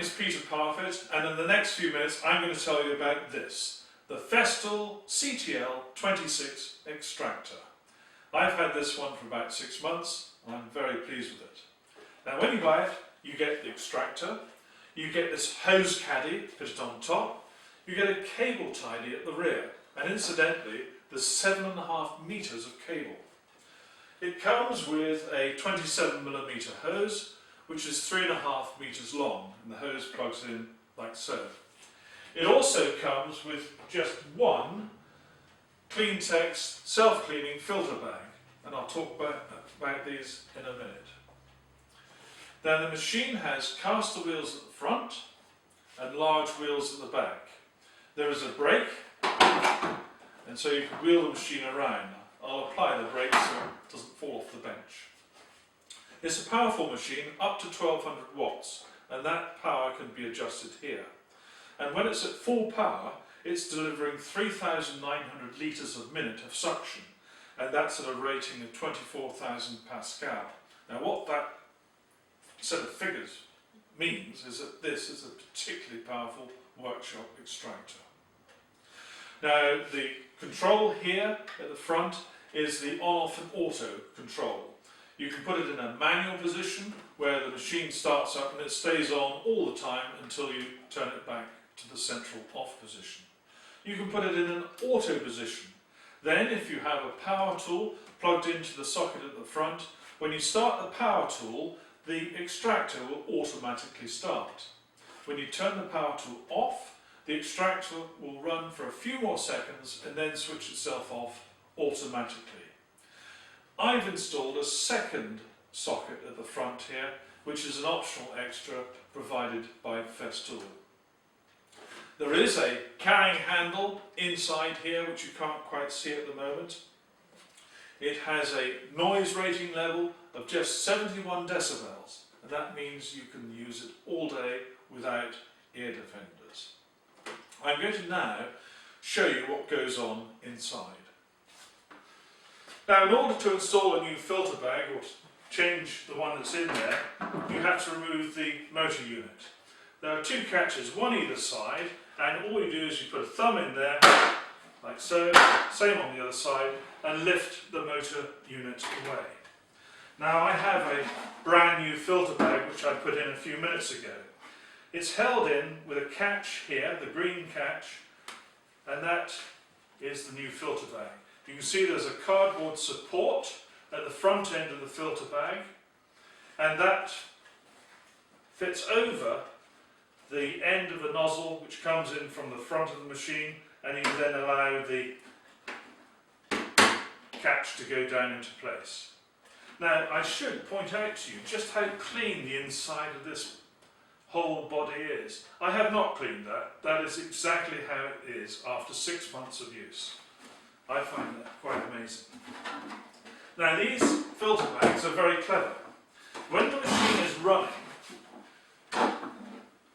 is Peter Parfitt, and in the next few minutes I'm going to tell you about this, the Festool CTL 26 Extractor. I've had this one for about 6 months and I'm very pleased with it. Now when you buy it, you get the extractor, you get this hose caddy fitted on top, you get a cable tidy at the rear, and incidentally there's 7.5 metres of cable. It comes with a 27mm hose, which is 3.5 metres long, and the hose plugs in like so. It also comes with just one Cleantex self-cleaning filter bag, and I'll talk about these in a minute. Now the machine has caster wheels at the front and large wheels at the back. There is a brake, and so you can wheel the machine around. I'll apply the brake so it doesn't fall off the bench. It's a powerful machine up to 1200 watts, and that power can be adjusted here. And when it's at full power, it's delivering 3,900 litres a minute of suction, and that's at a rating of 24,000 Pascal. Now what that set of figures means is that this is a particularly powerful workshop extractor. Now the control here at the front is the on-off and auto control. You can put it in a manual position where the machine starts up and it stays on all the time until you turn it back to the central off position. You can put it in an auto position. Then if you have a power tool plugged into the socket at the front, when you start the power tool, the extractor will automatically start. When you turn the power tool off, the extractor will run for a few more seconds and then switch itself off automatically. I've installed a second socket at the front here, which is an optional extra provided by Festool. There is a carrying handle inside here which you can't quite see at the moment. It has a noise rating level of just 71 decibels, and that means you can use it all day without ear defenders. I'm going to now show you what goes on inside. Now in order to install a new filter bag or to change the one that's in there, you have to remove the motor unit. There are two catches, one either side, and all you do is you put a thumb in there, like so, same on the other side, and lift the motor unit away. Now I have a brand new filter bag which I put in a few minutes ago. It's held in with a catch here, the green catch, and that is the new filter bag. You can see there's a cardboard support at the front end of the filter bag, and that fits over the end of the nozzle which comes in from the front of the machine, and you then allow the catch to go down into place. Now I should point out to you just how clean the inside of this whole body is. I have not cleaned that. That is exactly how it is after 6 months of use. I find that quite amazing. Now these filter bags are very clever. When the machine is running,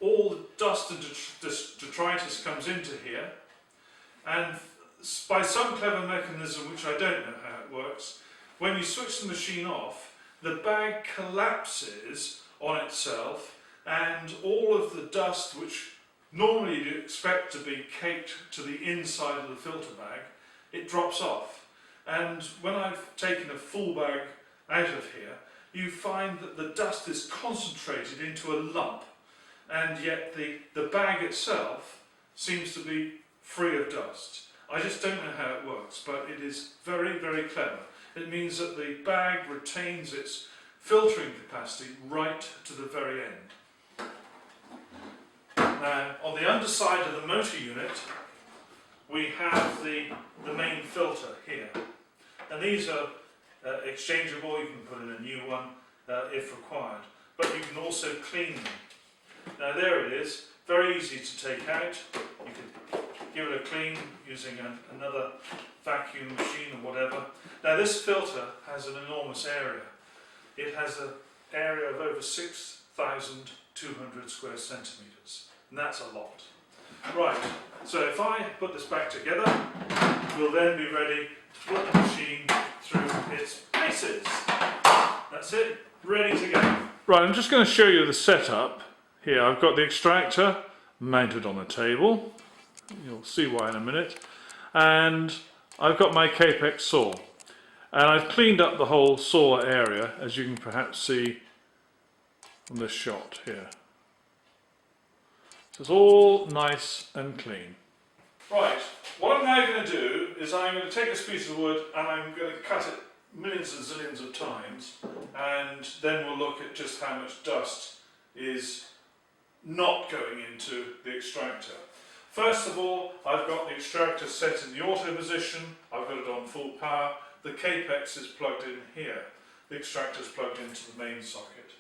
all the dust and detritus comes into here, and by some clever mechanism which I don't know how it works, when you switch the machine off, the bag collapses on itself, and all of the dust which normally you'd expect to be caked to the inside of the filter bag, it drops off. And when I've taken a full bag out of here, you find that the dust is concentrated into a lump, and yet the bag itself seems to be free of dust. I just don't know how it works, but it is very, very clever. It means that the bag retains its filtering capacity right to the very end. Now, on the underside of the motor unit, we have the main filter here. And these are exchangeable. You can put in a new one if required, but you can also clean them. Now there it is, very easy to take out. You can give it a clean using another vacuum machine or whatever. Now this filter has an enormous area. It has an area of over 6,200 square centimetres, and that's a lot. Right, so if I put this back together, we'll then be ready to put the machine through its paces. That's it, ready to go. Right, I'm just going to show you the setup. here I've got the extractor mounted on a table. You'll see why in a minute. And I've got my Capex saw. And I've cleaned up the whole saw area, as you can perhaps see from this shot here. So it's all nice and clean. Right, what I'm now going to do is I'm going to take this piece of wood and I'm going to cut it millions and zillions of times, and then we'll look at just how much dust is not going into the extractor. First of all, I've got the extractor set in the auto position, I've got it on full power, the Capex is plugged in here, the extractor is plugged into the main socket,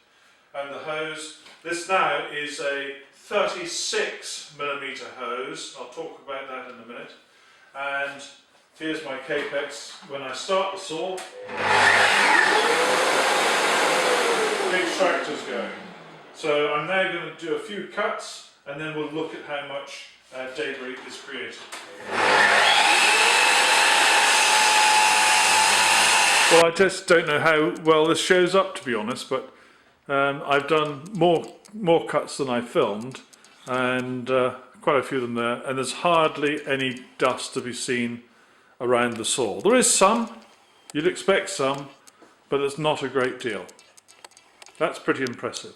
and the hose, this now is a 36mm hose, I'll talk about that in a minute, and here's my Capex. When I start the saw, the extractor's going. So I'm now going to do a few cuts and then we'll look at how much debris is created. Well, I just don't know how well this shows up, to be honest, but I've done more cuts than I filmed, and quite a few of them there, and there's hardly any dust to be seen around the saw. There is some, you'd expect some, but it's not a great deal. That's pretty impressive.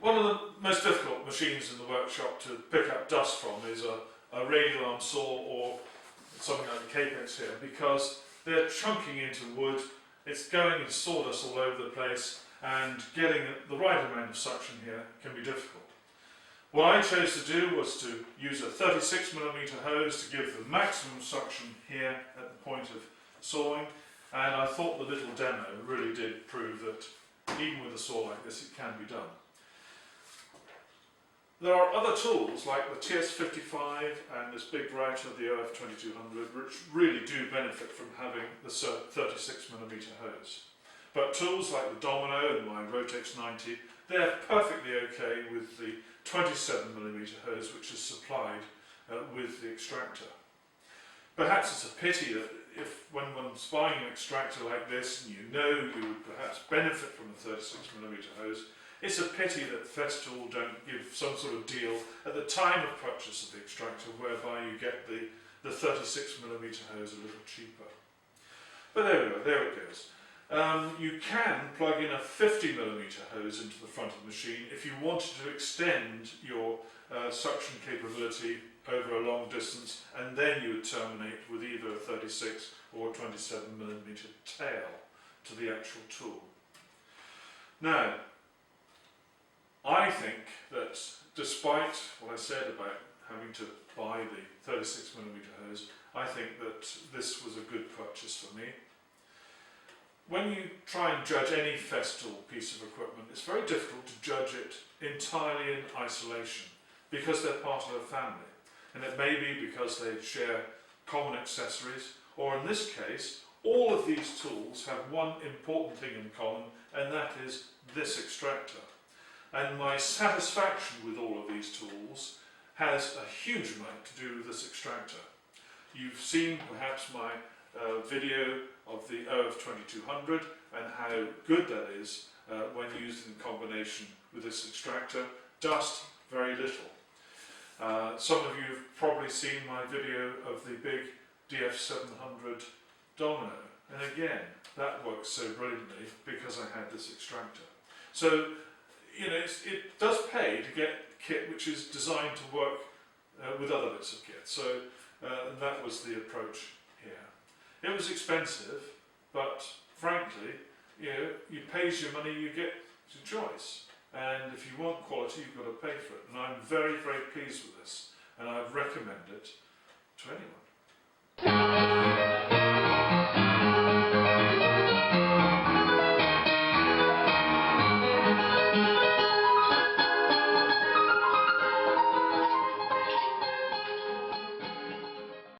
One of the most difficult machines in the workshop to pick up dust from is a radial arm saw or something like the Capex here, because they're chunking into wood, it's going into sawdust all over the place, and getting the right amount of suction here can be difficult. What I chose to do was to use a 36mm hose to give the maximum suction here at the point of sawing, and I thought the little demo really did prove that even with a saw like this it can be done. There are other tools like the TS55 and this big router, the OF2200, which really do benefit from having the 36mm hose. But tools like the Domino and my Rotex 90, they're perfectly okay with the 27mm hose which is supplied with the extractor. Perhaps it's a pity that if when one's buying an extractor like this and you know you would perhaps benefit from the 36mm hose, it's a pity that Festool don't give some sort of deal at the time of purchase of the extractor whereby you get the 36mm hose a little cheaper. But there we go, there it goes. You can plug in a 50mm hose into the front of the machine if you wanted to extend your suction capability over a long distance, and then you would terminate with either a 36 or a 27mm tail to the actual tool. Now, I think that despite what I said about having to buy the 36mm hose, I think that this was a good purchase for me. When you try and judge any Festool piece of equipment, it's very difficult to judge it entirely in isolation because they're part of a family. And it may be because they share common accessories, or in this case, all of these tools have one important thing in common, and that is this extractor. And my satisfaction with all of these tools has a huge amount to do with this extractor. You've seen perhaps my video of the OF2200 and how good that is when used in combination with this extractor. Dust, very little. Some of you have probably seen my video of the big DF700 Domino, and again, that works so brilliantly because I had this extractor. So, you know, it does pay to get kit which is designed to work with other bits of kit. So that was the approach here. It was expensive, but frankly, you know, you pay your money, you get your choice. And if you want quality, you've got to pay for it. And I'm very, very pleased with this, and I recommend it to anyone.